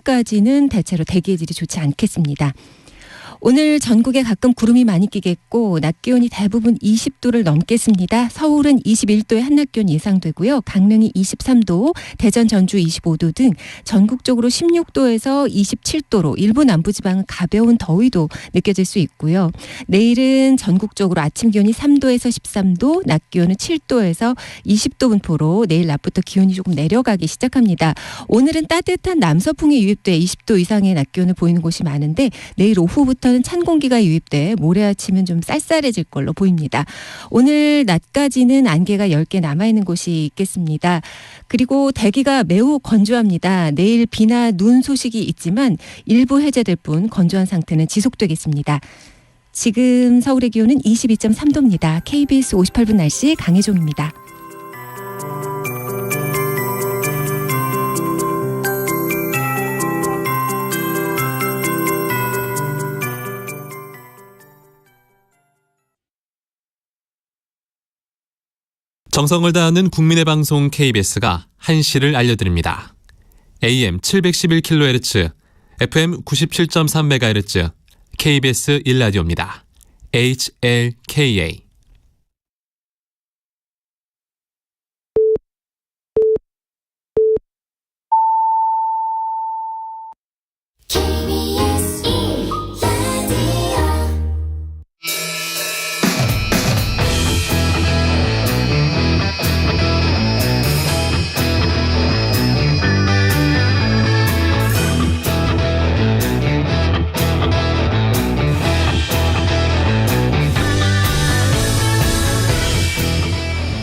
오후까지는 대체로 대기의 질이 좋지 않겠습니다. 오늘 전국에 가끔 구름이 많이 끼겠고 낮 기온이 대부분 20도를 넘겠습니다. 서울은 21도의 한낮 기온 예상되고요. 강릉이 23도, 대전, 전주 25도 등 전국적으로 16도에서 27도로 일부 남부지방은 가벼운 더위도 느껴질 수 있고요. 내일은 전국적으로 아침 기온이 3도에서 13도, 낮 기온은 7도에서 20도 분포로 내일 낮부터 기온이 조금 내려가기 시작합니다. 오늘은 따뜻한 남서풍이 유입돼 20도 이상의 낮 기온을 보이는 곳이 많은데 내일 오후부터 찬 공기가 유입돼 모레 아침은 좀 쌀쌀해질 걸로 보입니다. 오늘 낮까지는 안개가 10개 남아있는 곳이 있겠습니다. 그리고 대기가 매우 건조합니다. 내일 비나 눈 소식이 있지만 일부 해제될 뿐 건조한 상태는 지속되겠습니다. 지금 서울의 기온은 22.3도입니다. KBS 58분 날씨 강혜종입니다. 정성을 다하는 국민의 방송 KBS가 한시를 알려드립니다. AM 711kHz, FM 97.3MHz, KBS 1라디오입니다. HLKA.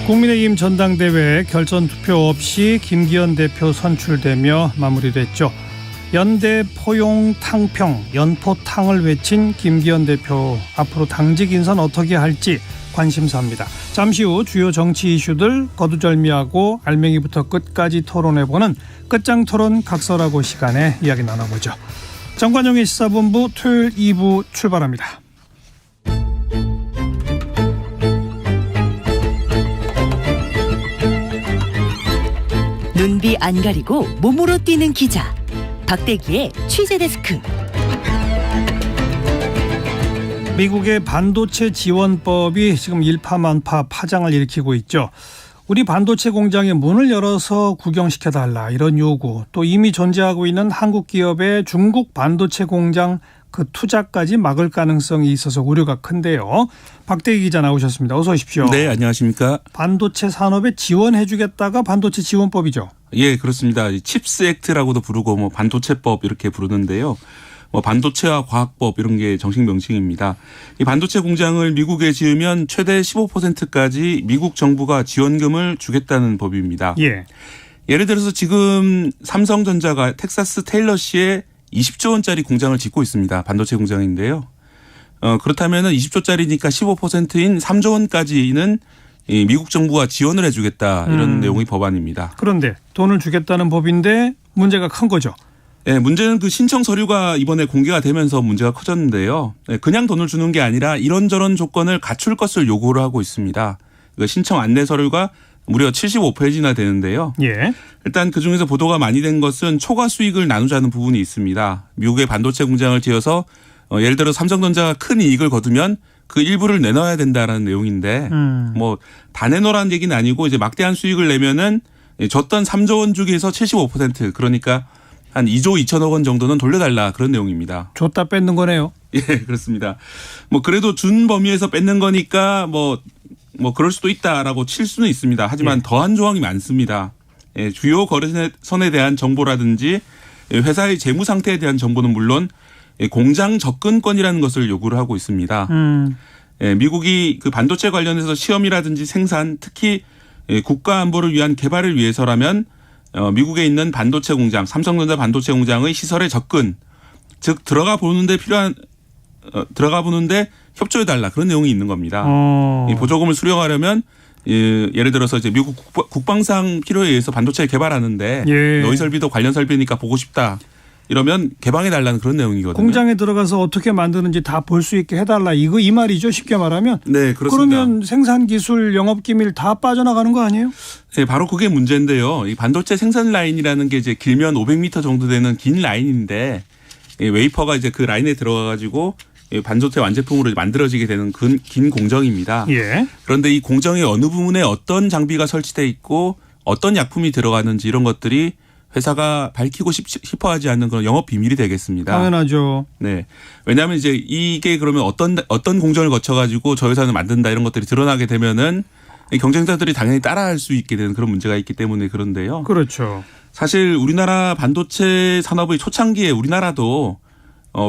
국민의힘 전당대회 결선 투표 없이 김기현 대표 선출되며 마무리됐죠. 연대 포용 탕평 연포탕을 외친 김기현 대표, 앞으로 당직 인선 어떻게 할지 관심사입니다. 잠시 후 주요 정치 이슈들 거두절미하고 알맹이부터 끝까지 토론해보는 끝장토론 각설하고 시간에 이야기 나눠보죠. 정관용의 시사본부 토요일 2부 출발합니다. 눈비 안 가리고 몸으로 뛰는 기자 박대기의 취재데스크. 미국의 반도체 지원법이 지금 일파만파 파장을 일으키고 있죠. 우리 반도체 공장의 문을 열어서 구경시켜달라, 이런 요구, 또 이미 존재하고 있는 한국 기업의 중국 반도체 공장 그 투자까지 막을 가능성이 있어서 우려가 큰데요. 박대기 기자 나오셨습니다. 어서 오십시오. 네, 안녕하십니까. 반도체 산업에 지원해 주겠다가 반도체 지원법이죠. 예, 그렇습니다. 칩스 액트라고도 부르고 뭐 반도체법 이렇게 부르는데요. 뭐 반도체와 과학법 이런 게 정식 명칭입니다. 이 반도체 공장을 미국에 지으면 최대 15%까지 미국 정부가 지원금을 주겠다는 법입니다. 예. 예를 들어서 지금 삼성전자가 텍사스 테일러시에 20조 원짜리 공장을 짓고 있습니다. 반도체 공장인데요. 그렇다면 20조짜리니까 15%인 3조 원까지는 이 미국 정부가 지원을 해주겠다, 이런 내용의 법안입니다. 그런데 돈을 주겠다는 법인데 문제가 큰 거죠. 네, 문제는 그 신청 서류가 이번에 공개가 되면서 문제가 커졌는데요. 그냥 돈을 주는 게 아니라 이런저런 조건을 갖출 것을 요구를 하고 있습니다. 그 신청 안내 서류가 무려 75페이지나 되는데요. 예. 일단 그중에서 보도가 많이 된 것은 초과 수익을 나누자는 부분이 있습니다. 미국의 반도체 공장을 지어서 예를 들어 삼성전자가 큰 이익을 거두면 그 일부를 내놔야 된다라는 내용인데 뭐 다 내놓으라는 얘기는 아니고 이제 막대한 수익을 내면은 줬던 3조 원 중에서 75% 그러니까 한 2조 2천억 원 정도는 돌려달라, 그런 내용입니다. 줬다 뺏는 거네요. 예, 그렇습니다. 뭐 그래도 준 범위에서 뺏는 거니까 뭐 그럴 수도 있다라고 칠 수는 있습니다. 하지만 더한 조항이 많습니다. 예, 주요 거래선에 대한 정보라든지 회사의 재무 상태에 대한 정보는 물론 공장 접근권이라는 것을 요구를 하고 있습니다. 예, 미국이 그 반도체 관련해서 시험이라든지 생산, 특히 국가 안보를 위한 개발을 위해서라면 미국에 있는 반도체 공장, 삼성전자 반도체 공장의 시설에 접근, 즉 들어가 보는데 협조해달라, 그런 내용이 있는 겁니다. 이 보조금을 수령하려면 예를 들어서 이제 미국 국방상 필요에 의해서 반도체를 개발하는데 예. 너희 설비도 관련 설비니까 보고 싶다. 이러면 개방해달라는 그런 내용이거든요. 공장에 들어가서 어떻게 만드는지 다 볼 수 있게 해달라 이 말이죠. 쉽게 말하면. 네, 그렇습니다. 그러면 생산 기술, 영업 기밀 다 빠져나가는 거 아니에요? 네, 바로 그게 문제인데요. 이 반도체 생산 라인이라는 게 이제 길면 500m 정도 되는 긴 라인인데 이 웨이퍼가 이제 그 라인에 들어가가지고 반도체 완제품으로 만들어지게 되는 긴 공정입니다. 예. 그런데 이 공정의 어느 부분에 어떤 장비가 설치되어 있고 어떤 약품이 들어가는지 이런 것들이 회사가 밝히고 싶어 하지 않는 그런 영업 비밀이 되겠습니다. 당연하죠. 네. 왜냐하면 이제 이게 그러면 어떤 공정을 거쳐가지고 저 회사는 만든다 이런 것들이 드러나게 되면은 경쟁자들이 당연히 따라할 수 있게 되는 그런 문제가 있기 때문에 그런데요. 그렇죠. 사실 우리나라 반도체 산업의 초창기에 우리나라도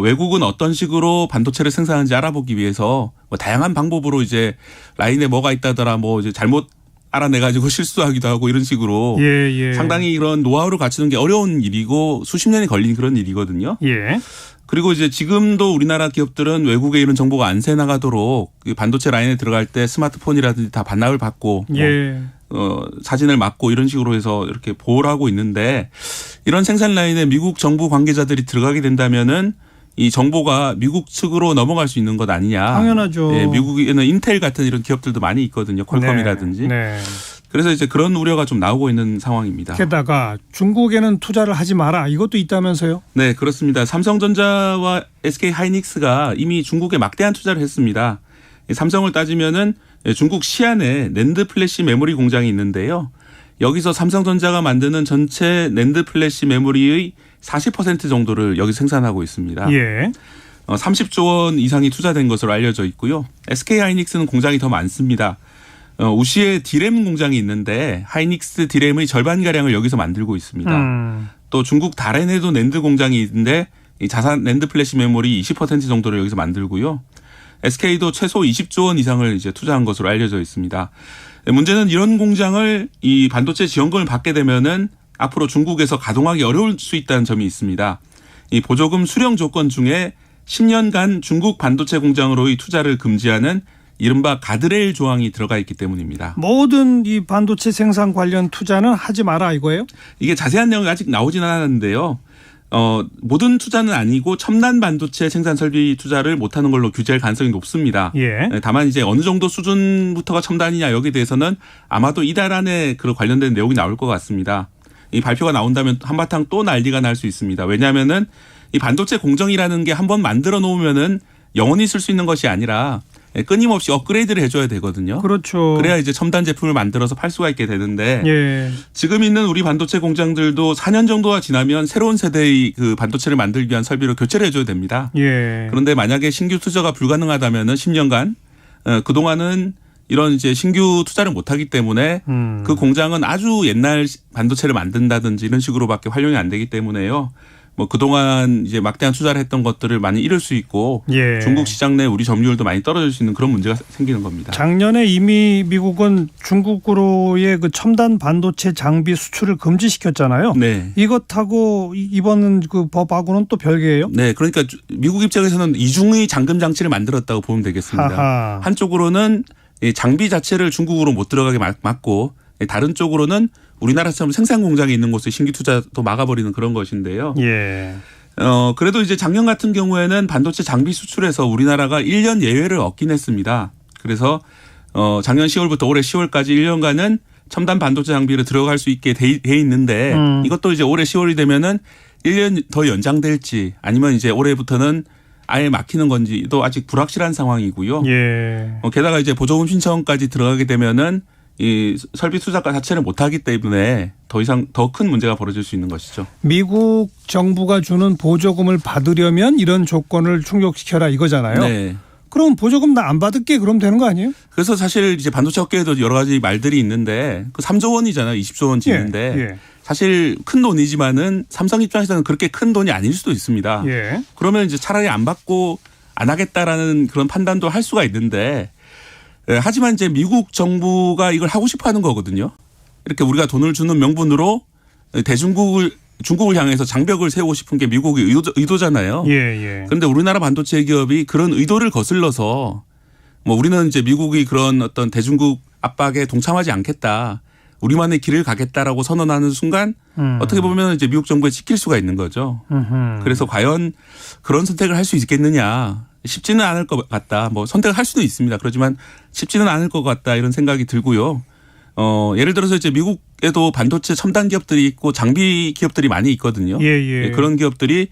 외국은 어떤 식으로 반도체를 생산하는지 알아보기 위해서 뭐 다양한 방법으로 이제 라인에 뭐가 있다더라 뭐 이제 잘못 알아내가지고 실수하기도 하고 이런 식으로 예. 상당히 이런 노하우를 갖추는 게 어려운 일이고 수십 년이 걸린 그런 일이거든요. 예. 그리고 이제 지금도 우리나라 기업들은 외국에 이런 정보가 안 새나가도록 반도체 라인에 들어갈 때 스마트폰이라든지 다 반납을 받고 예. 사진을 막고 이런 식으로 해서 이렇게 보호를 하고 있는데 이런 생산 라인에 미국 정부 관계자들이 들어가게 된다면은 이 정보가 미국 측으로 넘어갈 수 있는 것 아니냐. 당연하죠. 네, 미국에는 인텔 같은 이런 기업들도 많이 있거든요. 퀄컴이라든지. 네. 그래서 이제 그런 우려가 좀 나오고 있는 상황입니다. 게다가 중국에는 투자를 하지 마라 이것도 있다면서요? 네, 그렇습니다. 삼성전자와 SK 하이닉스가 이미 중국에 막대한 투자를 했습니다. 삼성을 따지면은 중국 시안에 낸드 플래시 메모리 공장이 있는데요. 여기서 삼성전자가 만드는 전체 낸드 플래시 메모리의 40% 정도를 여기 생산하고 있습니다. 예. 30조 원 이상이 투자된 것으로 알려져 있고요. SK 하이닉스는 공장이 더 많습니다. 우시에 디램 공장이 있는데 하이닉스 디램의 절반가량을 여기서 만들고 있습니다. 또 중국 다롄에도 낸드 공장이 있는데 이 자산 낸드 플래시 메모리 20% 정도를 여기서 만들고요. SK도 최소 20조 원 이상을 이제 투자한 것으로 알려져 있습니다. 문제는 이런 공장을 이 반도체 지원금을 받게 되면은 앞으로 중국에서 가동하기 어려울 수 있다는 점이 있습니다. 이 보조금 수령 조건 중에 10년간 중국 반도체 공장으로의 투자를 금지하는 이른바 가드레일 조항이 들어가 있기 때문입니다. 모든 이 반도체 생산 관련 투자는 하지 마라 이거예요? 이게 자세한 내용이 아직 나오지는 않았는데요. 모든 투자는 아니고 첨단 반도체 생산 설비 투자를 못하는 걸로 규제할 가능성이 높습니다. 예. 다만 이제 어느 정도 수준부터가 첨단이냐 여기에 대해서는 아마도 이달 안에 그 관련된 내용이 나올 것 같습니다. 이 발표가 나온다면 한바탕 또 난리가 날 수 있습니다. 왜냐하면은 이 반도체 공정이라는 게 한번 만들어 놓으면은 영원히 쓸 수 있는 것이 아니라 끊임없이 업그레이드를 해줘야 되거든요. 그렇죠. 그래야 이제 첨단 제품을 만들어서 팔 수가 있게 되는데 예. 지금 있는 우리 반도체 공장들도 4년 정도가 지나면 새로운 세대의 그 반도체를 만들기 위한 설비로 교체를 해줘야 됩니다. 예. 그런데 만약에 신규 투자가 불가능하다면은 10년간 그동안은 이런 이제 신규 투자를 못하기 때문에 그 공장은 아주 옛날 반도체를 만든다든지 이런 식으로밖에 활용이 안 되기 때문에요. 뭐 그동안 이제 막대한 투자를 했던 것들을 많이 잃을 수 있고 예. 중국 시장 내 우리 점유율도 많이 떨어질 수 있는 그런 문제가 생기는 겁니다. 작년에 이미 미국은 중국으로의 그 첨단 반도체 장비 수출을 금지시켰잖아요. 네. 이것하고 이번 그 법하고는 또 별개예요? 네. 그러니까 미국 입장에서는 이중의 잠금 장치를 만들었다고 보면 되겠습니다. 하하. 한쪽으로는 이 장비 자체를 중국으로 못 들어가게 막고 다른 쪽으로는 우리나라처럼 생산 공장이 있는 곳에 신규 투자도 막아버리는 그런 것인데요. 예. 그래도 이제 작년 같은 경우에는 반도체 장비 수출에서 우리나라가 1년 예외를 얻긴 했습니다. 그래서 작년 10월부터 올해 10월까지 1년간은 첨단 반도체 장비를 들어갈 수 있게 돼 있는데 이것도 이제 올해 10월이 되면은 1년 더 연장될지 아니면 이제 올해부터는 아예 막히는 건지도 아직 불확실한 상황이고요. 예. 게다가 이제 보조금 신청까지 들어가게 되면은 이 설비 투자가 자체를 못하기 때문에 더 이상 더 큰 문제가 벌어질 수 있는 것이죠. 미국 정부가 주는 보조금을 받으려면 이런 조건을 충족시켜라 이거잖아요. 네. 그럼 보조금 나 안 받을게 그럼 되는 거 아니에요? 그래서 사실 이제 반도체 업계에도 여러 가지 말들이 있는데 그 3조 원이잖아요. 20조 원 지는데 예. 사실 큰 돈이지만은 삼성 입장에서는 그렇게 큰 돈이 아닐 수도 있습니다. 예. 그러면 이제 차라리 안 받고 안 하겠다라는 그런 판단도 할 수가 있는데 하지만 이제 미국 정부가 이걸 하고 싶어 하는 거거든요. 이렇게 우리가 돈을 주는 명분으로 중국을 향해서 장벽을 세우고 싶은 게 미국의 의도잖아요. 예. 그런데 우리나라 반도체 기업이 그런 의도를 거슬러서 뭐 우리는 이제 미국이 그런 어떤 대중국 압박에 동참하지 않겠다. 우리만의 길을 가겠다라고 선언하는 순간 어떻게 보면 이제 미국 정부에 찍힐 수가 있는 거죠. 그래서 과연 그런 선택을 할 수 있겠느냐. 쉽지는 않을 것 같다. 뭐 선택을 할 수도 있습니다. 그렇지만 쉽지는 않을 것 같다 이런 생각이 들고요. 예를 들어서 이제 미국에도 반도체 첨단 기업들이 있고 장비 기업들이 많이 있거든요. 예. 그런 기업들이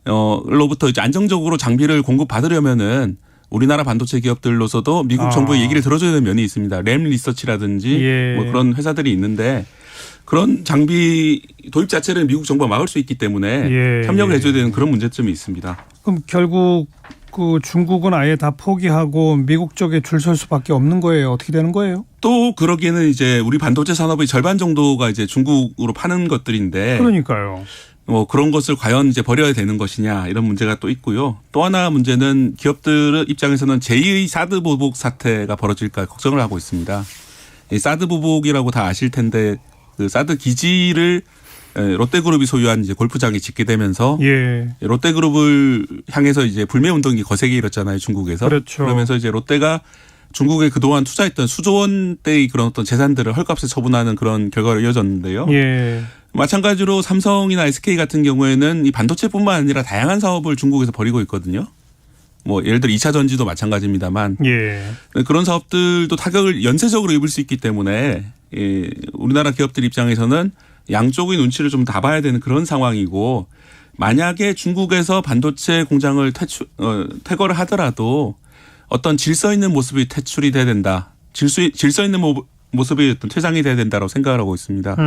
로부터 이제 안정적으로 장비를 공급받으려면은 우리나라 반도체 기업들로서도 미국 정부의 얘기를 들어줘야 되는 면이 있습니다. 램 리서치라든지 뭐 그런 회사들이 있는데 그런 장비 도입 자체를 미국 정부가 막을 수 있기 때문에 협력을 해줘야 되는 그런 문제점이 있습니다. 그럼 결국 그 중국은 아예 다 포기하고 미국 쪽에 줄 설 수밖에 없는 거예요. 어떻게 되는 거예요? 또 그러기에는 이제 우리 반도체 산업의 절반 정도가 이제 중국으로 파는 것들인데 그러니까요. 그런 것을 과연 이제 버려야 되는 것이냐 이런 문제가 또 있고요. 또 하나 문제는 기업들 입장에서는 제2의 사드 보복 사태가 벌어질까 걱정을 하고 있습니다. 이 사드 보복이라고 다 아실 텐데 그 사드 기지를 롯데그룹이 소유한 이제 골프장이 짓게 되면서 롯데그룹을 향해서 이제 불매 운동이 거세게 일었잖아요, 중국에서. 그렇죠. 그러면서 이제 롯데가 중국에 그동안 투자했던 수조 원대의 그런 어떤 재산들을 헐값에 처분하는 그런 결과로 이어졌는데요. 마찬가지로 삼성이나 SK 같은 경우에는 이 반도체뿐만 아니라 다양한 사업을 중국에서 벌이고 있거든요. 뭐 예를 들어 2차 전지도 마찬가지입니다만 그런 사업들도 타격을 연쇄적으로 입을 수 있기 때문에 우리나라 기업들 입장에서는 양쪽의 눈치를 좀 다 봐야 되는 그런 상황이고 만약에 중국에서 반도체 공장을 퇴거를 하더라도 어떤 질서 있는 모습이 퇴출이 돼야 된다. 질서 있는 모습이 어떤 퇴장이 돼야 된다고 생각을 하고 있습니다.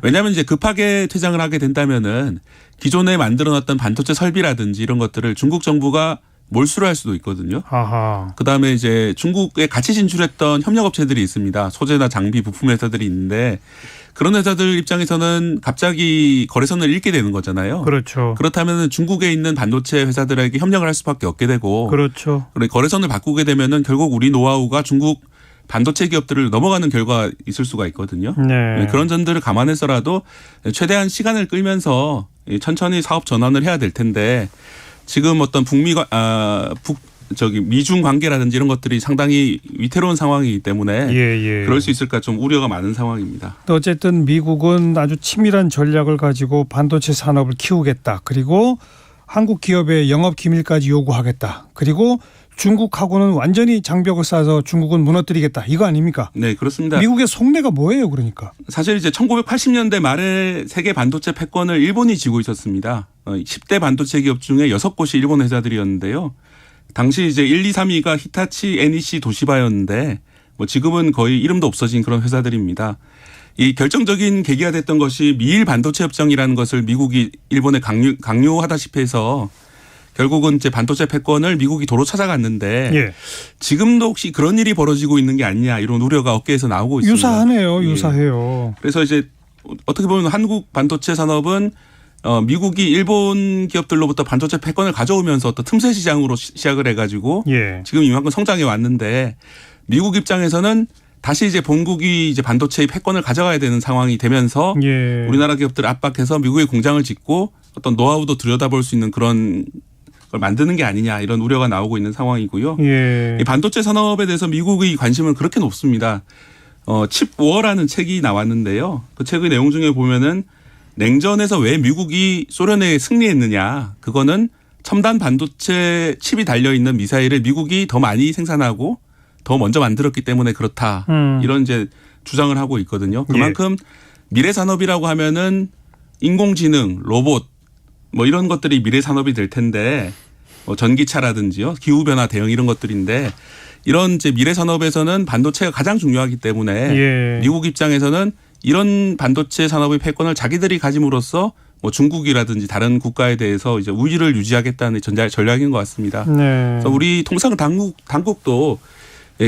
왜냐하면 이제 급하게 퇴장을 하게 된다면은 기존에 만들어놨던 반도체 설비라든지 이런 것들을 중국 정부가 몰수를 할 수도 있거든요. 그다음에 이제 중국에 같이 진출했던 협력업체들이 있습니다. 소재나 장비, 부품 회사들이 있는데 그런 회사들 입장에서는 갑자기 거래선을 잃게 되는 거잖아요. 그렇죠. 그렇다면 중국에 있는 반도체 회사들에게 협력을 할 수밖에 없게 되고 그렇죠. 거래선을 바꾸게 되면은 결국 우리 노하우가 중국 반도체 기업들을 넘어가는 결과가 있을 수가 있거든요. 그런 점들을 감안해서라도 최대한 시간을 끌면서 천천히 사업 전환을 해야 될 텐데 지금 어떤 미중 관계라든지 이런 것들이 상당히 위태로운 상황이기 때문에 그럴 수 있을까 좀 우려가 많은 상황입니다. 어쨌든 미국은 아주 치밀한 전략을 가지고 반도체 산업을 키우겠다. 그리고 한국 기업의 영업 기밀까지 요구하겠다. 그리고 중국하고는 완전히 장벽을 쌓아서 중국은 무너뜨리겠다. 이거 아닙니까? 네, 그렇습니다. 미국의 속내가 뭐예요, 그러니까? 사실 이제 1980년대 말에 세계 반도체 패권을 일본이 쥐고 있었습니다. 10대 반도체 기업 중에 6곳이 일본 회사들이었는데요. 당시 이제 1, 2, 3위가 히타치, NEC, 도시바였는데 뭐 지금은 거의 이름도 없어진 그런 회사들입니다. 이 결정적인 계기가 됐던 것이 미일 반도체 협정이라는 것을 미국이 일본에 강요하다시피 해서 결국은 이제 반도체 패권을 미국이 도로 찾아갔는데 지금도 혹시 그런 일이 벌어지고 있는 게 아니냐 이런 우려가 업계에서 나오고 있습니다. 유사하네요. 유사해요. 그래서 이제 어떻게 보면 한국 반도체 산업은 미국이 일본 기업들로부터 반도체 패권을 가져오면서 어떤 틈새 시장으로 시작을 해가지고 지금 이만큼 성장해 왔는데 미국 입장에서는 다시 이제 본국이 이제 반도체의 패권을 가져가야 되는 상황이 되면서 우리나라 기업들을 압박해서 미국의 공장을 짓고 어떤 노하우도 들여다볼 수 있는 그런 걸 만드는 게 아니냐 이런 우려가 나오고 있는 상황이고요. 이 반도체 산업에 대해서 미국의 관심은 그렇게 높습니다. 칩워라는 책이 나왔는데요. 그 책의 내용 중에 보면은 냉전에서 왜 미국이 소련에 승리했느냐. 그거는 첨단 반도체 칩이 달려있는 미사일을 미국이 더 많이 생산하고 더 먼저 만들었기 때문에 그렇다. 이런 이제 주장을 하고 있거든요. 그만큼 미래 산업이라고 하면은 인공지능, 로봇 뭐 이런 것들이 미래 산업이 될 텐데 뭐 전기차라든지요. 기후변화 대응 이런 것들인데 이런 이제 미래 산업에서는 반도체가 가장 중요하기 때문에 미국 입장에서는 이런 반도체 산업의 패권을 자기들이 가짐으로써 뭐 중국이라든지 다른 국가에 대해서 이제 우위를 유지하겠다는 전략인 것 같습니다. 그래서 우리 통상 당국도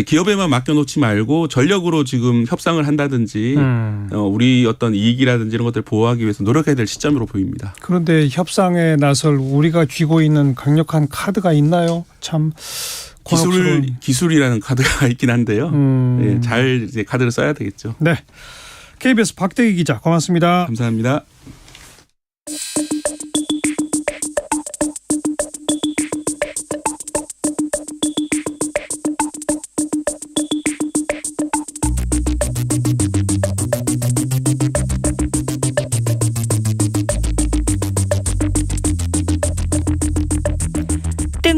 기업에만 맡겨놓지 말고 전력으로 지금 협상을 한다든지 우리 어떤 이익이라든지 이런 것들을 보호하기 위해서 노력해야 될 시점으로 보입니다. 그런데 협상에 나설 우리가 쥐고 있는 강력한 카드가 있나요? 참 기술이라는 카드가 있긴 한데요. 잘 이제 카드를 써야 되겠죠. 네. KBS 박대기 기자 고맙습니다. 감사합니다.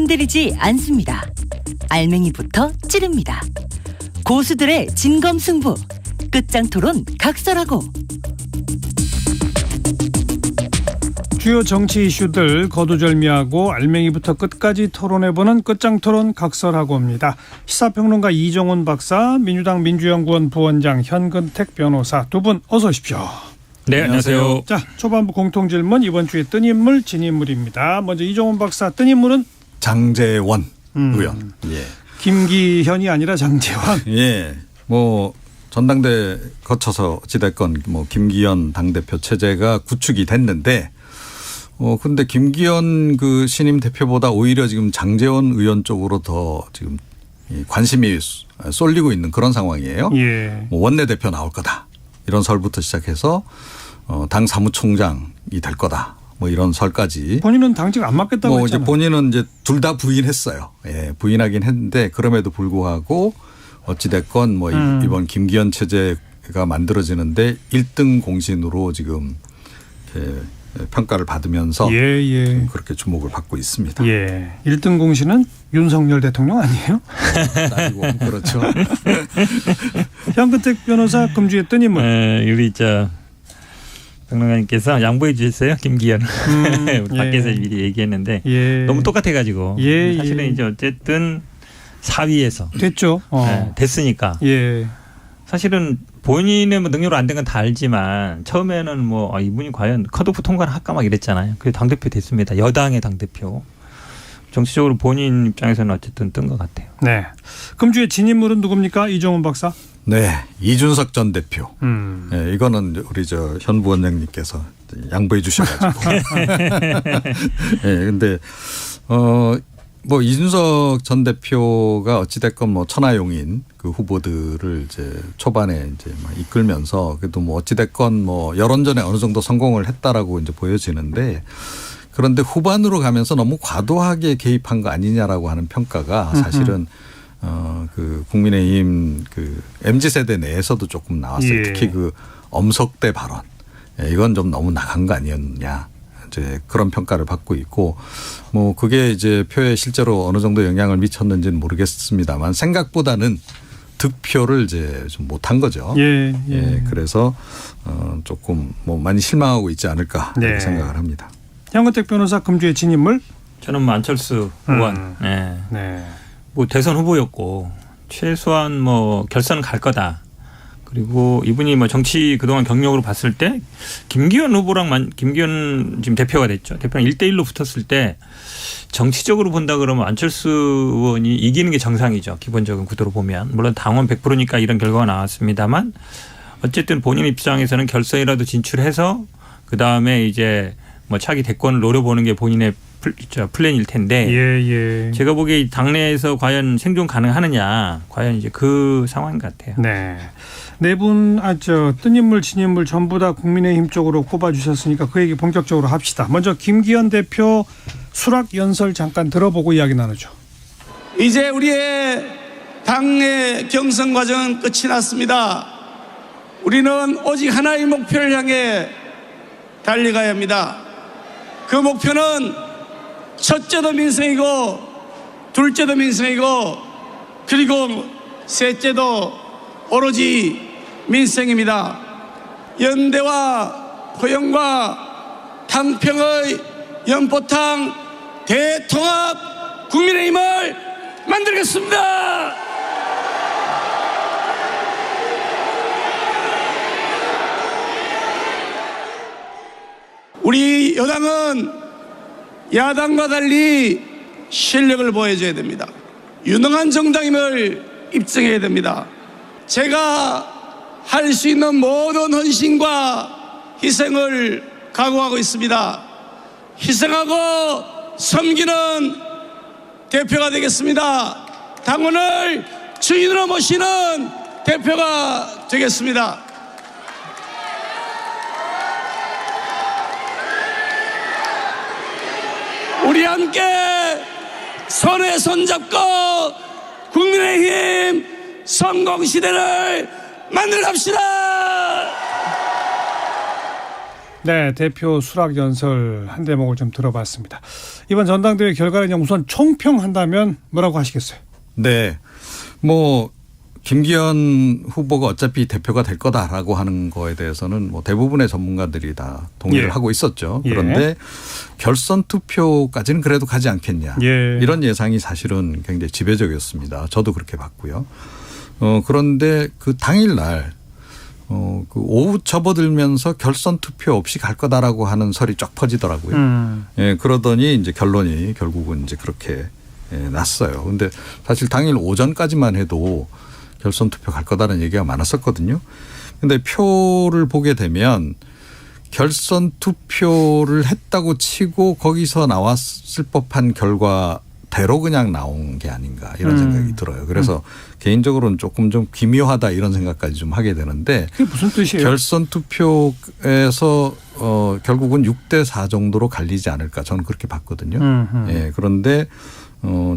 건드리지 않습니다. 알맹이부터 찌릅니다. 고수들의 진검승부. 끝장 토론 각설하고. 주요 정치 이슈들 거두절미하고 알맹이부터 끝까지 토론해보는 끝장토론 각설하고입니다. 시사평론가 이종훈 박사, 민주당 민주연구원 부원장 현근택 변호사 두 분 어서 오십시오. 네, 안녕하세요. 자, 초반부 공통질문 이번 주에 뜬 인물 진인물입니다. 먼저 이종훈 박사, 뜬 인물은 장제원 의원. 예. 김기현이 아니라 장제원. 예. 뭐 전당대 거쳐서 어찌됐건 뭐 김기현 당대표 체제가 구축이 됐는데 근데 김기현 그 신임 대표보다 오히려 지금 장제원 의원 쪽으로 더 지금 관심이 쏠리고 있는 그런 상황이에요. 예. 뭐 원내대표 나올 거다. 이런 설부터 시작해서 당 사무총장이 될 거다. 뭐 이런 설까지. 본인은 당직 안 맡겠다고 뭐 했잖아요. 이제 본인은 이제 둘 다 부인했어요. 예, 부인하긴 했는데 그럼에도 불구하고 어찌됐건 뭐 이번 김기현 체제가 만들어지는데 1등 공신으로 지금 이렇게 평가를 받으면서 예. 그렇게 주목을 받고 있습니다. 예. 1등 공신은 윤석열 대통령 아니에요? 아이고, 그렇죠. 현근택 변호사, 금주의 뜬 인물. 우리 평론가님께서 양보해 주셨어요, 김기현. 우리 밖에서 예. 미리 얘기했는데 예. 너무 똑같아가지고 예, 사실은 예. 이제 어쨌든 4위에서 됐죠. 됐으니까 예. 사실은 본인의 뭐 능력으로 안 된 건 다 알지만 처음에는 뭐 이분이 과연 컷오프 통과를 할까 막 이랬잖아요. 그래서 당대표 됐습니다. 여당의 당대표. 정치적으로 본인 입장에서는 어쨌든 뜬 것 같아요. 네. 금주의 진인물은 누굽니까? 이종훈 박사. 네, 이준석 전 대표. 음. 네, 이거는 우리 현 부원장님께서 양보해 주셔가지고. 네, 근데 뭐 이준석 전 대표가 어찌됐건 뭐 천하용인 그 후보들을 이제 초반에 이제 막 이끌면서 그래도 뭐 어찌됐건 뭐 여론전에 어느 정도 성공을 했다라고 이제 보여지는데 그런데 후반으로 가면서 너무 과도하게 개입한 거 아니냐라고 하는 평가가 사실은 그 국민의힘 그 MZ 세대 내에서도 조금 나왔어요. 예. 특히 그 엄석대 발언. 이건 좀 너무 나간 거 아니었냐. 이제 그런 평가를 받고 있고 뭐 그게 이제 표에 실제로 어느 정도 영향을 미쳤는지는 모르겠습니다만 생각보다는 득표를 이제 좀 못한 거죠. 예. 그래서 조금 뭐 많이 실망하고 있지 않을까 네. 생각을 합니다. 현근택 변호사, 금주의 진인물. 저는 뭐 안철수 의원. 네. 네. 뭐 대선 후보였고 최소한 뭐 결선은 갈 거다. 그리고 이분이 뭐 정치 그동안 경력으로 봤을 때 김기현 지금 대표가 됐죠. 대표랑 1대1로 붙었을 때 정치적으로 본다 그러면 안철수 의원이 이기는 게 정상이죠. 기본적인 구도로 보면. 물론 당원 100%니까 이런 결과가 나왔습니다만 어쨌든 본인 입장에서는 결선이라도 진출해서 그다음에 이제 뭐 차기 대권을 노려보는 게 본인의 플랜일 텐데 예. 제가 보기에 당내에서 과연 생존 가능하느냐 과연 이제 그 상황인 것 같아요. 네. 네 분, 뜬 인물, 진인물 전부 다 국민의힘 쪽으로 꼽아주셨으니까 그 얘기 본격적으로 합시다. 먼저 김기현 대표 수락 연설 잠깐 들어보고 이야기 나누죠. 이제 우리의 당내 경선 과정은 끝이 났습니다. 우리는 오직 하나의 목표를 향해 달려가야 합니다. 그 목표는 첫째도 민생이고 둘째도 민생이고 그리고 셋째도 오로지 민생입니다. 연대와 포용과 탕평의 연포탕 대통합 국민의힘을 만들겠습니다. 우리 여당은 야당과 달리 실력을 보여줘야 됩니다. 유능한 정당임을 입증해야 됩니다. 제가 할 수 있는 모든 헌신과 희생을 각오하고 있습니다. 희생하고 섬기는 대표가 되겠습니다. 당원을 주인으로 모시는 대표가 되겠습니다. 우리 함께 손에 손잡고 국민의힘 성공시대를 만들어 갑시다. 네, 대표 수락 연설 한 대목을 좀 들어봤습니다. 이번 전당대회 결과를 우선 총평한다면 뭐라고 하시겠어요? 네, 뭐 김기현 후보가 어차피 대표가 될 거다라고 하는 거에 대해서는 뭐 대부분의 전문가들이 다 동의를 예. 하고 있었죠. 예. 그런데 결선 투표까지는 그래도 가지 않겠냐. 예. 이런 예상이 사실은 굉장히 지배적이었습니다. 저도 그렇게 봤고요. 그런데 그 당일날 그 오후 접어들면서 결선 투표 없이 갈 거다라고 하는 설이 쫙 퍼지더라고요. 예, 그러더니 이제 결론이 결국은 이제 그렇게 났어요. 근데 사실 당일 오전까지만 해도 결선 투표 갈 거다라는 얘기가 많았었거든요. 근데 표를 보게 되면 결선 투표를 했다고 치고 거기서 나왔을 법한 결과대로 그냥 나온 게 아닌가 이런 생각이 들어요. 그래서 개인적으로는 조금 좀 기묘하다 이런 생각까지 좀 하게 되는데 그게 무슨 뜻이에요? 결선 투표에서 결국은 6대4 정도로 갈리지 않을까 저는 그렇게 봤거든요. 예, 그런데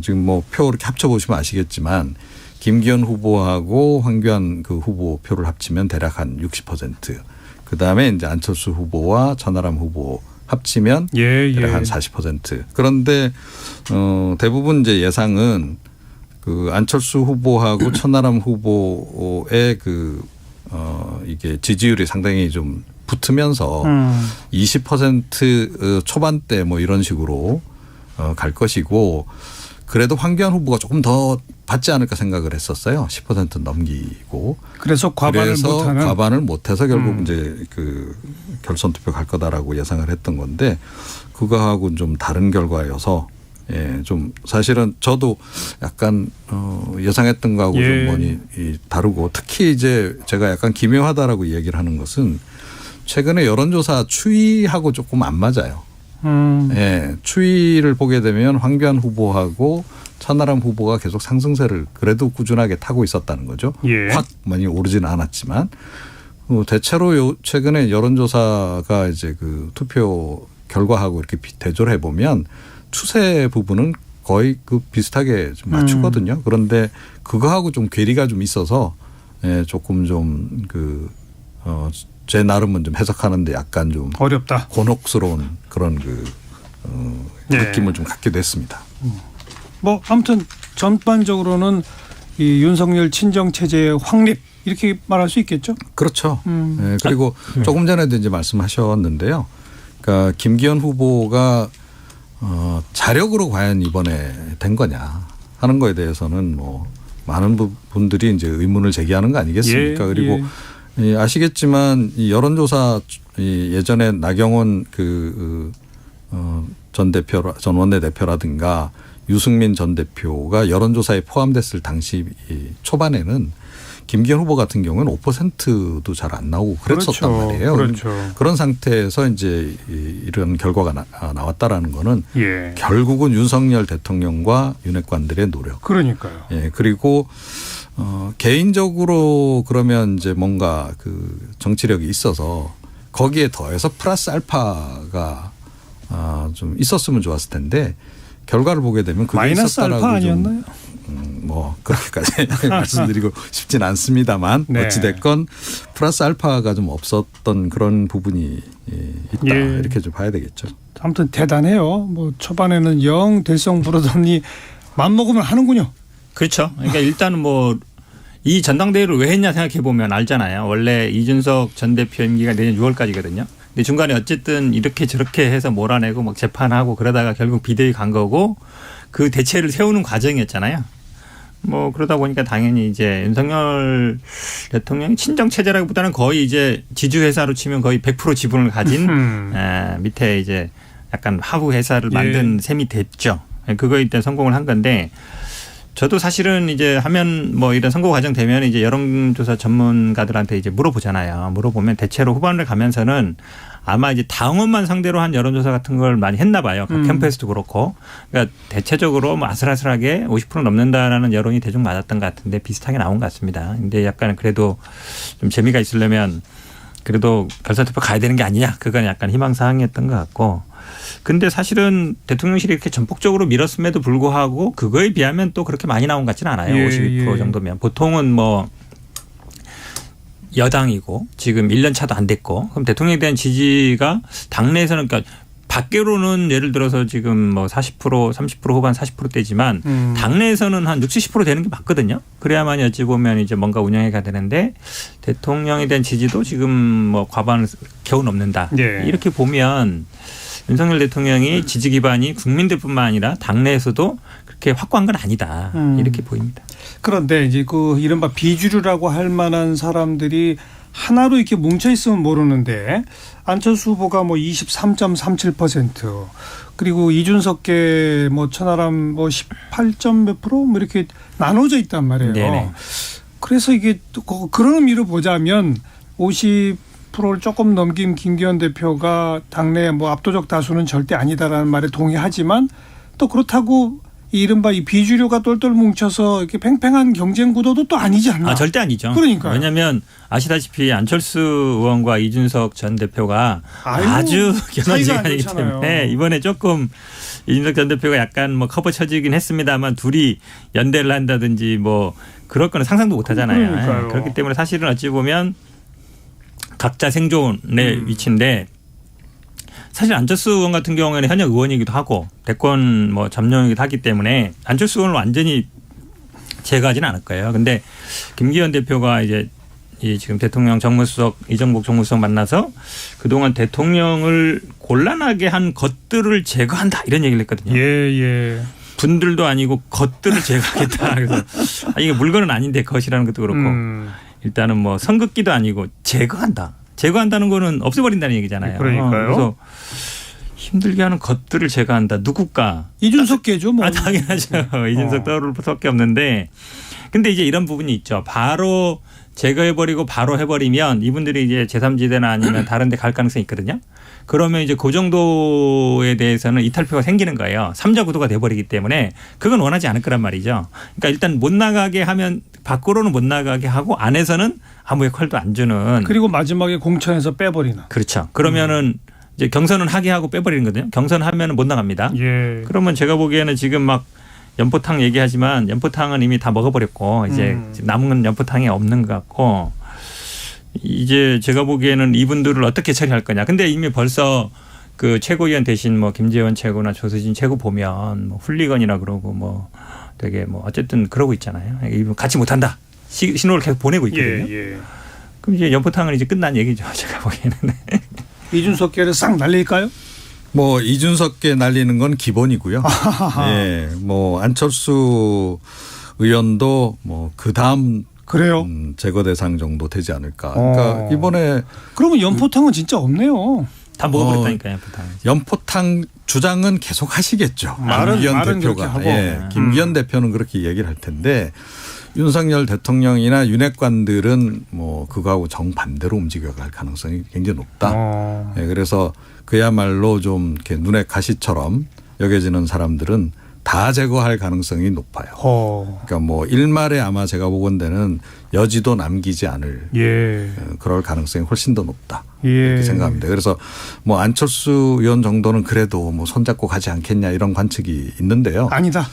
지금 뭐 표 이렇게 합쳐보시면 아시겠지만 김기현 후보하고 황교안 그 후보 표를 합치면 대략 한 60%. 그다음에 이제 안철수 후보와 천하람 후보 합치면 대략 한 40%. 그런데 대부분 이제 예상은 그 안철수 후보하고 천하람 후보의 이게 지지율이 상당히 좀 붙으면서 20% 초반대 뭐 이런 식으로 갈 것이고 그래도 황교안 후보가 조금 더 받지 않을까 생각을 했었어요. 10% 넘기고. 그래서 과반을 못해서 결국 이제 그 결선 투표 갈 거다라고 예상을 했던 건데 그거하고는 좀 다른 결과여서 예, 좀 사실은 저도 약간 예상했던 거하고 좀 많이 다르고 특히 이제 제가 약간 기묘하다라고 얘기를 하는 것은 최근에 여론조사 추이하고 조금 안 맞아요. 예, 추이를 보게 되면 황교안 후보하고 천하람 후보가 계속 상승세를 그래도 꾸준하게 타고 있었다는 거죠. 예. 확 많이 오르지는 않았지만 대체로 최근에 여론조사가 이제 그 투표 결과하고 이렇게 대조를 해보면 추세 부분은 거의 그 비슷하게 좀 맞추거든요. 그런데 그거하고 좀 괴리가 좀 있어서 예, 조금 좀 제 나름은 좀 해석하는데 약간 좀 어렵다. 곤혹스러운 그런 느낌을 좀 갖기도 했습니다. 뭐 아무튼 전반적으로는 이 윤석열 친정 체제의 확립 이렇게 말할 수 있겠죠? 그렇죠. 네, 그리고 조금 전에도 이제 말씀하셨는데요. 그러니까 김기현 후보가 자력으로 과연 이번에 된 거냐 하는 거에 대해서는 뭐 많은 분들이 이제 의문을 제기하는 거 아니겠습니까? 그리고 아시겠지만 이 여론조사 예전에 나경원 전 원내대표라든가 유승민 전 대표가 여론조사에 포함됐을 당시 초반에는 김기현 후보 같은 경우는 5%도 잘 안 나오고 그랬었단 말이에요. 그렇죠. 그런 상태에서 이제 이런 결과가 나왔다라는 거는 결국은 윤석열 대통령과 윤핵관들의 노력. 그러니까요. 예, 그리고 개인적으로 그러면 이제 뭔가 그 정치력이 있어서 거기에 더해서 플러스 알파가 좀 있었으면 좋았을 텐데 결과를 보게 되면 그게 마이너스 있었다라고 알파 아니었나요? 뭐 그렇게까지 말씀드리고 싶진 않습니다만 어찌됐건 플러스 알파가 좀 없었던 그런 부분이 있다 이렇게 좀 봐야 되겠죠. 아무튼 대단해요. 뭐 초반에는 영 될성 부르더니 맘먹으면 하는군요. 그렇죠. 그러니까 일단은 뭐 이 전당대회를 왜 했냐 생각해 보면 알잖아요. 원래 이준석 전 대표 임기가 내년 6월까지거든요. 근데 중간에 어쨌든 이렇게 저렇게 해서 몰아내고 막 재판하고 그러다가 결국 비대위 간 거고 그 대체를 세우는 과정이었잖아요. 뭐 그러다 보니까 당연히 이제 윤석열 대통령이 친정 체제라기보다는 거의 이제 지주회사로 치면 거의 100% 지분을 가진 밑에 이제 약간 하부 회사를 만든 셈이 됐죠. 그거에 일단 성공을 한 건데 저도 사실은 이제 하면 뭐 이런 선거 과정 되면 이제 여론조사 전문가들한테 이제 물어보잖아요. 물어보면 대체로 후반을 가면서는 아마 이제 당원만 상대로 한 여론조사 같은 걸 많이 했나 봐요. 각 캠프에서도 그렇고. 그러니까 대체적으로 뭐 아슬아슬하게 50% 넘는다라는 여론이 대충 맞았던 것 같은데 비슷하게 나온 것 같습니다. 근데 약간 그래도 좀 재미가 있으려면 그래도 결선투표 가야 되는 게 아니냐. 그건 약간 희망사항이었던 것 같고. 근데 사실은 대통령실이 이렇게 전폭적으로 밀었음에도 불구하고 그거에 비하면 또 그렇게 많이 나온 것 같지는 않아요. 52% 정도면. 보통은 뭐 여당이고 지금 1년 차도 안 됐고 그럼 대통령에 대한 지지가 당내에서는 그러니까 밖으로는 예를 들어서 지금 뭐 40% 30% 후반 40%대지만 당내에서는 한 60, 70% 되는 게 맞거든요. 그래야만 어찌 보면 이제 뭔가 운영해가 되는데 대통령에 대한 지지도 지금 뭐 과반을 겨우 넘는다. 예. 이렇게 보면 윤석열 대통령이 지지 기반이 국민들뿐만 아니라 당내에서도 그렇게 확고한 건 아니다. 이렇게 보입니다. 그런데 이제 그 이른바 비주류라고 할 만한 사람들이 하나로 이렇게 뭉쳐 있으면 모르는데 안철수 후보가 뭐 23.37% 그리고 이준석계 뭐 천하람 뭐 18점 몇 프로 뭐 이렇게 나눠져 있단 말이에요. 네네. 그래서 이게 또 그런 의미로 보자면 50%를 조금 넘긴 김기현 대표가 당내 뭐 압도적 다수는 절대 아니다라는 말에 동의하지만 또 그렇다고 이른바 이 비주류가 똘똘 뭉쳐서 이렇게 팽팽한 경쟁 구도도 또 아니지 않나? 절대 아니죠. 그러니까요. 왜냐하면 아시다시피 안철수 의원과 이준석 전 대표가 아유, 아주 사이가 안 견원지간이기 좋잖아요. 때문에 이번에 조금 이준석 전 대표가 약간 뭐 커버 쳐지긴 했습니다만 둘이 연대를 한다든지 뭐 그럴 거는 상상도 못 하잖아요. 그러니까요. 그렇기 때문에 사실은 어찌 보면 각자 생존의 위치인데 사실 안철수 의원 같은 경우에는 현역 의원이기도 하고 대권 뭐 점령이기도 하기 때문에 안철수 의원을 완전히 제거하지는 않을 거예요. 근데 김기현 대표가 이제 이 지금 대통령 정무수석 이정복 정무수석 만나서 그동안 대통령을 곤란하게 한 것들을 제거한다 이런 얘기를 했거든요. 예. 분들도 아니고 것들을 제거하겠다. 그래서 이게 물건은 아닌데 것이라는 것도 그렇고 일단은 뭐 선긋기도 아니고 제거한다. 제거한다는 거는 없애버린다는 얘기잖아요. 그러니까요. 그래서 힘들게 하는 것들을 제거한다. 누굴까? 이준석계죠. 뭐. 당연하죠. 이준석 떠오를 수밖에 없는데. 근데 이제 이런 부분이 있죠. 바로 제거해버리고 바로 해버리면 이분들이 이제 제3지대나 아니면 다른 데 갈 가능성이 있거든요. 그러면 이제 그 정도에 대해서는 이탈표가 생기는 거예요. 3자 구도가 돼버리기 때문에 그건 원하지 않을 거란 말이죠. 그러니까 일단 못 나가게 하면 밖으로는 못 나가게 하고 안에서는 아무 역할도 안 주는. 그리고 마지막에 공천에서 빼버리는. 그렇죠. 그러면은 이제 경선은 하게 하고 빼버리는 거거든요. 경선하면은 못 나갑니다. 예. 그러면 제가 보기에는 지금 막 연포탕 얘기하지만 연포탕은 이미 다 먹어버렸고 이제 남은 연포탕이 없는 것 같고 이제 제가 보기에는 이분들을 어떻게 처리할 거냐. 근데 이미 벌써 그 최고위원 대신 뭐 김재원 최고나 조수진 최고 보면 뭐 훌리건이라 그러고 뭐 되게 뭐 어쨌든 그러고 있잖아요. 이분 같이 못한다. 신호를 계속 보내고 있거든요. 예. 그럼 이제 연포탕은 이제 끝난 얘기죠. 제가 보기에는. 이준석계를 싹 날릴까요? 뭐 이준석계 날리는 건 기본이고요. 예, 뭐 안철수 의원도 뭐 그 다음 그래요. 제거 대상 정도 되지 않을까. 그러니까 이번에 그러면 연포탕은 진짜 없네요. 다 먹어버렸다니까요. 연포탕 주장은 계속 하시겠죠. 말은 김기현 그렇게 대표가. 하고. 예, 김기현 대표는 그렇게 얘기를 할 텐데 윤석열 대통령이나 윤핵관들은 뭐 그거하고 정반대로 움직여갈 가능성이 굉장히 높다. 예, 그래서 그야말로 좀 이렇게 눈에 가시처럼 여겨지는 사람들은 다 제거할 가능성이 높아요. 그러니까 뭐 일말에 아마 제가 보건대는 여지도 남기지 않을 그럴 가능성이 훨씬 더 높다. 이렇게 생각합니다. 그래서 뭐 안철수 의원 정도는 그래도 뭐 손잡고 가지 않겠냐 이런 관측이 있는데요. 아니다.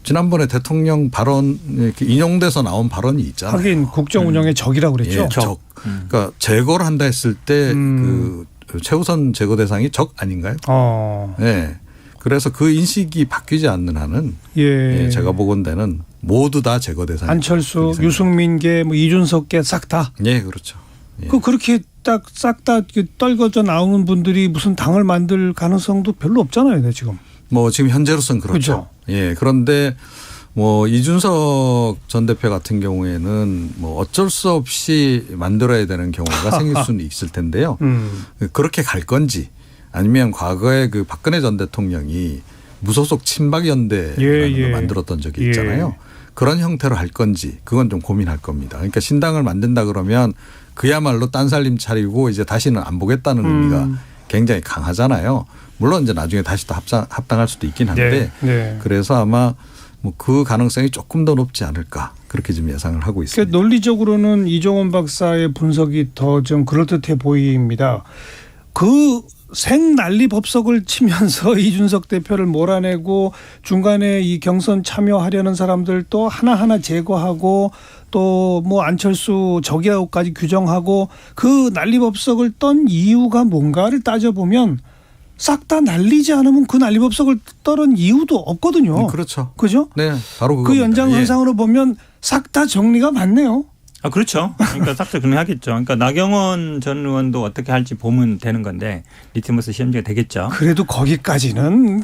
지난번에 대통령 발언 이렇게 인용돼서 나온 발언이 있잖아요. 하긴 국정 운영의 적이라고 그랬죠. 예, 적. 그러니까 제거를 한다 했을 때 그 최우선 제거 대상이 적 아닌가요? 네. 그래서 그 인식이 바뀌지 않는 한은 제가 보건대는 모두 다 제거 대상. 안철수, 유승민계, 뭐 이준석계 싹 다. 네, 그렇죠. 예. 그렇게 딱 싹 다 떨궈져 나오는 분들이 무슨 당을 만들 가능성도 별로 없잖아요, 지금. 뭐 지금 현재로서는 그렇죠. 예. 그런데 뭐 이준석 전 대표 같은 경우에는 뭐 어쩔 수 없이 만들어야 되는 경우가 생길 수는 있을 텐데요. 그렇게 갈 건지 아니면 과거에 그 박근혜 전 대통령이 무소속 친박연대라는 걸 만들었던 적이 있잖아요. 그런 형태로 할 건지 그건 좀 고민할 겁니다. 그러니까 신당을 만든다 그러면 그야말로 딴살림 차리고 이제 다시는 안 보겠다는 의미가 굉장히 강하잖아요. 물론 이제 나중에 다시 또 합당할 수도 있긴 한데 그래서 아마 뭐 그 가능성이 조금 더 높지 않을까 그렇게 좀 예상을 하고 있습니다. 그러니까 논리적으로는 이종원 박사의 분석이 더 좀 그럴듯해 보입니다. 그 생난리 법석을 치면서 이준석 대표를 몰아내고 중간에 이 경선 참여하려는 사람들 또 하나하나 제거하고 또 뭐 안철수 적이라고까지 규정하고 그 난리법석을 떤 이유가 뭔가를 따져보면 싹 다 날리지 않으면 그 난리법석을 떠는 이유도 없거든요. 그렇죠. 그죠? 네, 바로 그 그겁니다. 연장선상으로 보면 싹 다 정리가 맞네요. 아, 그렇죠. 그러니까 싹 다 정리하겠죠. 그러니까 나경원 전 의원도 어떻게 할지 보면 되는 건데 리트머스 시험지가 되겠죠. 그래도 거기까지는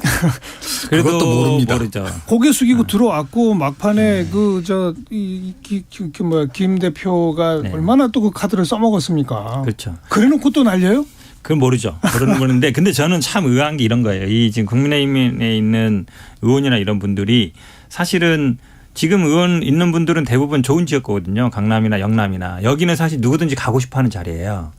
그래도 그것도 모릅니다. 모르죠. 고개 숙이고 들어왔고 막판에 김 대표가 네. 얼마나 또 그 카드를 써먹었습니까? 그렇죠. 그래놓고 또 날려요? 그건 모르죠. 모르는 건데 근데 저는 참 의아한 게 이런 거예요. 이 지금 국민의힘에 있는 의원이나 이런 분들이 사실은 지금 의원 있는 분들은 대부분 좋은 지역 거거든요. 강남이나 영남이나. 여기는 사실 누구든지 가고 싶어 하는 자리예요.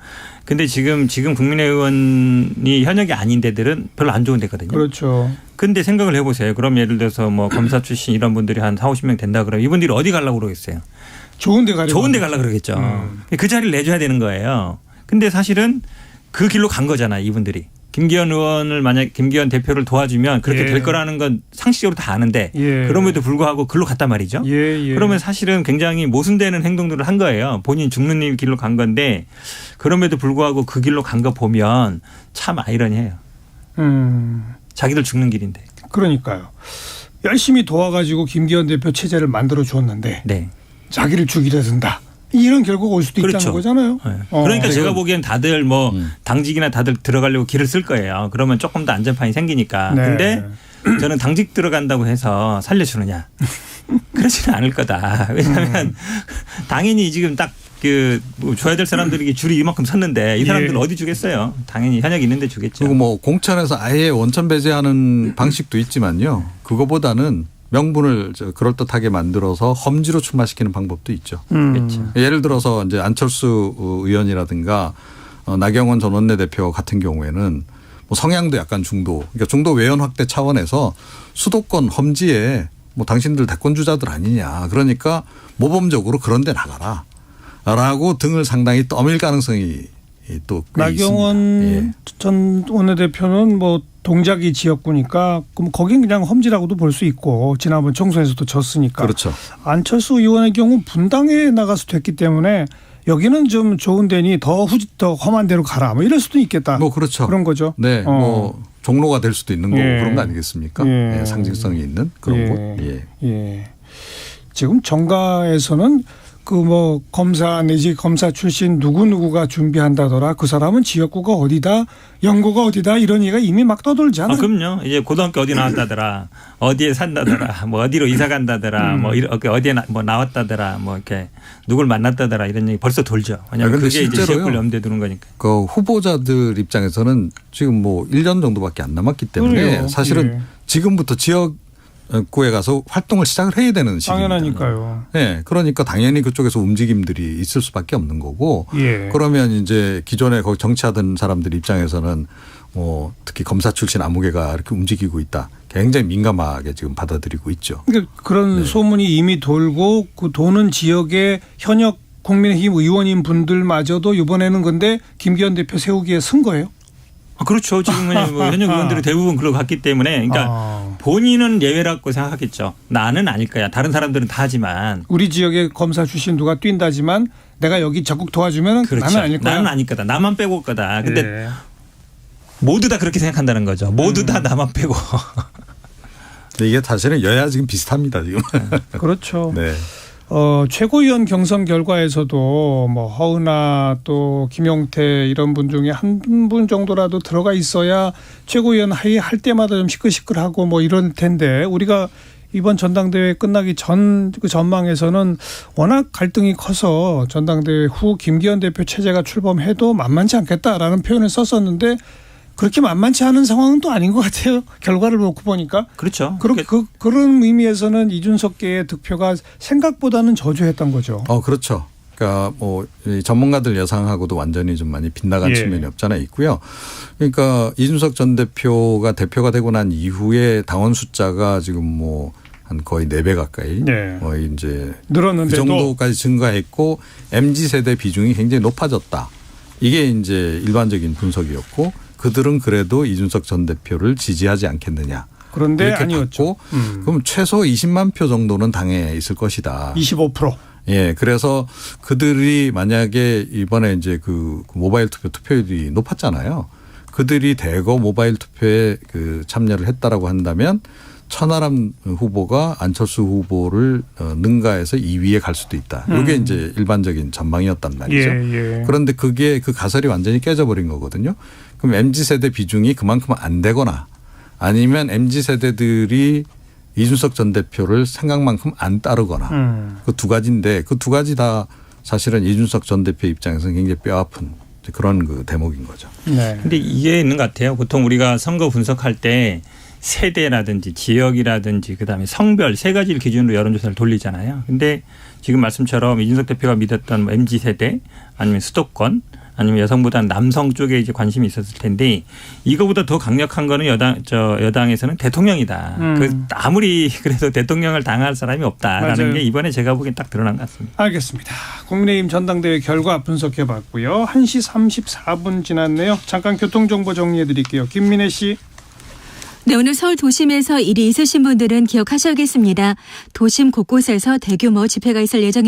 근데 지금 국민의원이 현역이 아닌 데들은 별로 안 좋은 데거든요. 그렇죠. 근데 생각을 해보세요. 그럼 예를 들어서 뭐 검사 출신 이런 분들이 한 4, 50명 된다 그러면 이분들이 어디 가려고 그러겠어요? 좋은 데 가려고. 좋은 데 가려고 그러겠죠. 그 자리를 내줘야 되는 거예요. 근데 사실은 그 길로 간 거잖아요. 이분들이. 김기현 의원을 만약 김기현 대표를 도와주면 그렇게 예. 될 거라는 건 상식적으로 다 아는데 예. 그럼에도 불구하고 글로 갔단 말이죠. 예. 그러면 사실은 굉장히 모순되는 행동들을 한 거예요. 본인 죽는 일 길로 간 건데 그럼에도 불구하고 그 길로 간 거 보면 참 아이러니해요. 자기들 죽는 길인데. 그러니까요. 열심히 도와가지고 김기현 대표 체제를 만들어 주었는데 네. 자기를 죽이려 든다. 이런 결과가 올 수도 그렇죠. 있다는 거잖아요. 네. 그러니까 제가 보기엔 다들 뭐 당직이나 다들 들어가려고 길을 쓸 거예요. 그러면 조금 더 안전판이 생기니까. 네. 근데 저는 당직 들어간다고 해서 살려주느냐. 그렇지는 않을 거다. 왜냐하면 당연히 지금 딱 줘야 될 사람들이 줄이 이만큼 섰는데 이 사람들은 예. 어디 주겠어요. 당연히 현역 있는데 주겠죠. 그리고 뭐 공천에서 아예 원천 배제하는 방식도 있지만요. 그거보다는 명분을 그럴듯하게 만들어서 험지로 출마시키는 방법도 있죠. 그렇죠. 예를 들어서 이제 안철수 의원이라든가 나경원 전 원내대표 같은 경우에는 뭐 성향도 약간 그러니까 중도 외연 확대 차원에서 수도권 험지에 뭐 당신들 대권 주자들 아니냐. 그러니까 모범적으로 그런 데 나가라. 라고 등을 상당히 떠밀 가능성이 또 꽤 나경원 있습니다. 전 원내대표는 뭐 동작이 지역구니까 그럼 거긴 그냥 험지라고도 볼 수 있고 지난번 총선에서도 졌으니까. 그렇죠. 안철수 의원의 경우 분당에 나가서 됐기 때문에 여기는 좀 좋은 데니 더 험한 데로 가라. 뭐 이럴 수도 있겠다. 뭐 그렇죠. 그런 거죠. 네. 뭐 종로가 될 수도 있는 거고 예. 그런 거 아니겠습니까? 예. 예, 상징성이 있는 그런 곳. 예. 예. 지금 정가에서는 그 뭐 검사 내지 검사 출신 누구누구가 준비한다더라. 그 사람은 지역구가 어디다 연고가 어디다 이런 얘기가 이미 막 떠돌잖아요. 그럼요. 이제 고등학교 어디 나왔다더라. 어디에 산다더라. 뭐 어디로 이사 간다더라. 뭐 어디에 뭐 나왔다더라. 뭐 이렇게 누굴 만났다더라. 이런 얘기 벌써 돌죠. 왜냐하면 근데 그게 이제 실제로요. 지역구를 염두에 두는 거니까. 그 후보자들 입장에서는 지금 뭐 1년 정도밖에 안 남았기 때문에 그래요. 사실은 예. 지금부터 지역구에 가서 활동을 시작을 해야 되는 시기입니다. 당연하니까요. 네, 그러니까 당연히 그쪽에서 움직임들이 있을 수밖에 없는 거고 예. 그러면 이제 기존에 거기 정치하던 사람들 입장에서는 뭐 특히 검사 출신 아무개가 이렇게 움직이고 있다. 굉장히 민감하게 지금 받아들이고 있죠. 그러니까 그런 소문이 이미 돌고 그 도는 지역의 현역 국민의힘 의원인 분들마저도 이번에는 근데 김기현 대표 세우기에 쓴 거예요? 그렇죠. 지금은 뭐 현역 의원들이 대부분 그러고 갔기 때문에 그러니까 본인은 예외라고 생각하겠죠. 나는 아닐 거야. 다른 사람들은 다 하지만. 우리 지역에 검사 출신 누가 뛴다지만 내가 여기 적극 도와주면 그렇죠. 나는 아닐 거야. 나는 아닐 거다. 나만 빼고 올 거다. 근데 예. 모두 다 그렇게 생각한다는 거죠. 모두 다 나만 빼고. 이게 사실은 여야 지금 비슷합니다. 지금. 그렇죠. 네. 최고위원 경선 결과에서도 뭐 허은하 또 김용태 이런 분 중에 한 분 정도라도 들어가 있어야 최고위원 회의할 때마다 좀 시끌시끌하고 뭐 이럴 텐데 우리가 이번 전당대회 끝나기 전 그 전망에서는 워낙 갈등이 커서 전당대회 후 김기현 대표 체제가 출범해도 만만치 않겠다라는 표현을 썼었는데 그렇게 만만치 않은 상황은 또 아닌 것 같아요. 결과를 놓고 보니까. 그렇죠. 그런 의미에서는 이준석계의 득표가 생각보다는 저조했던 거죠. 그렇죠. 그러니까 뭐 전문가들 예상하고도 완전히 좀 많이 빗나간 측면이 없잖아 있고요. 그러니까 이준석 전 대표가 되고 난 이후에 당원 숫자가 지금 뭐 한 거의 4배 가까이 이제 늘었는데도 그 정도까지 증가했고 MZ 세대 비중이 굉장히 높아졌다. 이게 이제 일반적인 분석이었고 그들은 그래도 이준석 전 대표를 지지하지 않겠느냐. 그런데 이렇게 아니었죠. 봤고 그럼 최소 20만 표 정도는 당에 있을 것이다. 25%. 예, 그래서 그들이 만약에 이번에 이제 그 모바일 투표율이 높았잖아요. 그들이 대거 모바일 투표에 그 참여를 했다라고 한다면 천하람 후보가 안철수 후보를 능가해서 2위에 갈 수도 있다. 이게 이제 일반적인 전망이었단 말이죠. 예. 그런데 그게 그 가설이 완전히 깨져버린 거거든요. 그럼 MZ세대 비중이 그만큼 안 되거나 아니면 MZ세대들이 이준석 전 대표를 생각만큼 안 따르거나 그 두 가지인데 그 두 가지 다 사실은 이준석 전 대표 입장에서는 굉장히 뼈아픈 그런 그 대목인 거죠. 네. 근데 이게 있는 것 같아요. 보통 우리가 선거 분석할 때 세대라든지 지역이라든지 그다음에 성별 세 가지를 기준으로 여론조사를 돌리잖아요. 근데 지금 말씀처럼 이준석 대표가 믿었던 뭐 MZ세대 아니면 수도권 아니면 여성보다는 남성 쪽에 이제 관심이 있었을 텐데 이거보다 더 강력한 거는 여당에서는 대통령이다. 그 아무리 그래도 대통령을 당할 사람이 없다라는 맞아요. 게 이번에 제가 보기엔 딱 드러난 것 같습니다. 알겠습니다. 국민의힘 전당대회 결과 분석해봤고요. 1시 34분 지났네요. 잠깐 교통정보 정리해드릴게요. 김민혜 씨. 네, 오늘 서울 도심에서 일이 있으신 분들은 기억하셔야겠습니다. 도심 곳곳에서 대규모 집회가 있을 예정입니다.